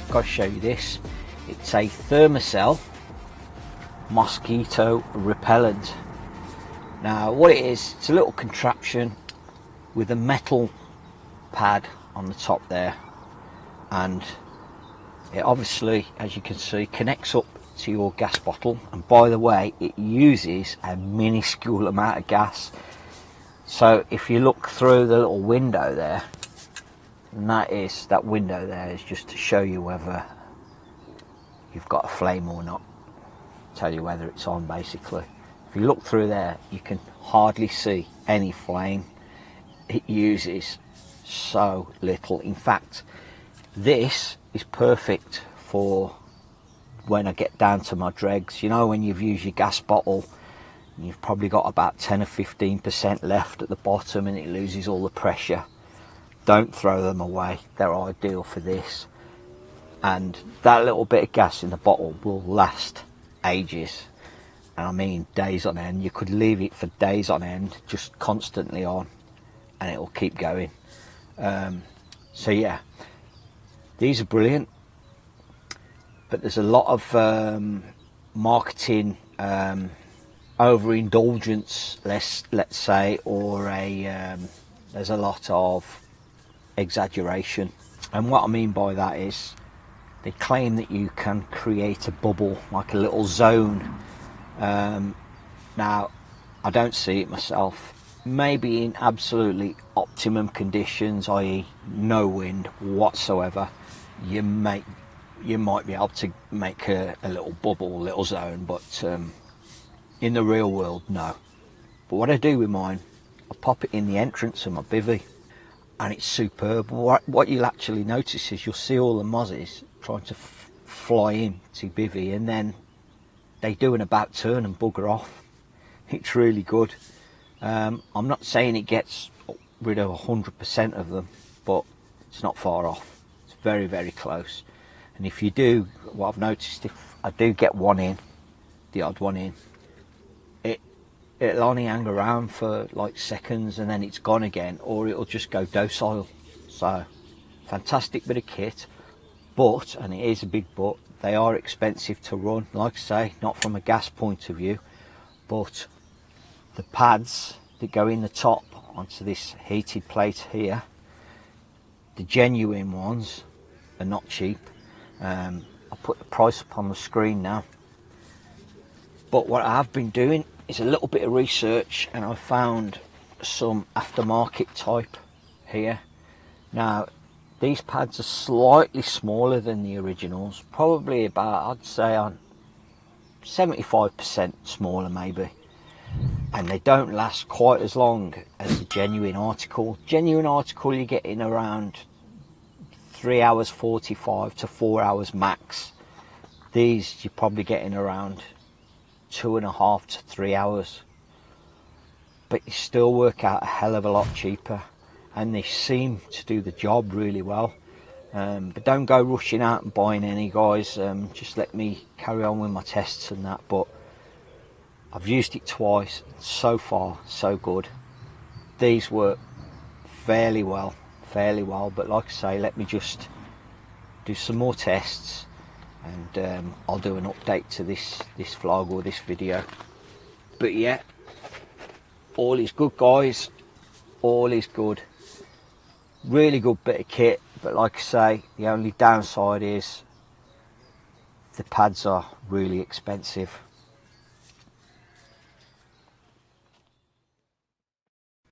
Got to show you this. It's a Thermacell mosquito repellent. Now what it is, it's a little contraption with a metal pad on the top there, and it obviously, as you can see, connects up to your gas bottle. And by the way, it uses a minuscule amount of gas. So if you look through the little window there, and that window there is just to show you whether you've got a flame or not, tell you whether it's on basically. If you look through there, you can hardly see any flame. It uses so little. In fact, this is perfect for when I get down to my dregs. You know, when you've used your gas bottle, you've probably got about 10 or 15% left at the bottom and it loses all the pressure. Don't throw them away, they're ideal for this. And that little bit of gas in the bottle will last ages, and I mean days on end. You could leave it for days on end, just constantly on, and it will keep going. So yeah, these are brilliant, but there's a lot of marketing overindulgence, let's say, or there's a lot of exaggeration. And what I mean by that is they claim that you can create a bubble, like a little zone. Now I don't see it myself. Maybe in absolutely optimum conditions, i.e. no wind whatsoever, you might be able to make a little bubble, a little zone, but in the real world, no. But what I do with mine, I pop it in the entrance of my bivvy, and it's superb. What you'll actually notice is you'll see all the mozzys trying to fly in to bivvy, and then they do an about turn and bugger off. It's really good. I'm not saying it gets rid of 100% of them, but it's not far off. It's very, very close. And if you do, what I've noticed, if I do get one in, the odd one in, it'll only hang around for like seconds and then it's gone again, or it'll just go docile. So fantastic bit of kit, but, and it is a big but, they are expensive to run. Like I say, not from a gas point of view, but the pads that go in the top onto this heated plate here, the genuine ones, are not cheap. I'll put the price up on the screen now. But what I have been doing is a little bit of research, and I found some aftermarket type here. Now these pads are slightly smaller than the originals, probably about, I'd say, on 75% smaller maybe, and they don't last quite as long as the genuine article. Genuine article you get in around 3 hours 45 to 4 hours max. These you're probably getting around 2.5 to 3 hours, but you still work out a hell of a lot cheaper, and they seem to do the job really well. But don't go rushing out and buying any, guys. Just let me carry on with my tests and that. But I've used it twice, so far so good. These work fairly well, but like I say, let me just do some more tests, and I'll do an update to this vlog or this video. But yeah, all is good, guys, all is good. Really good bit of kit, but like I say, the only downside is the pads are really expensive.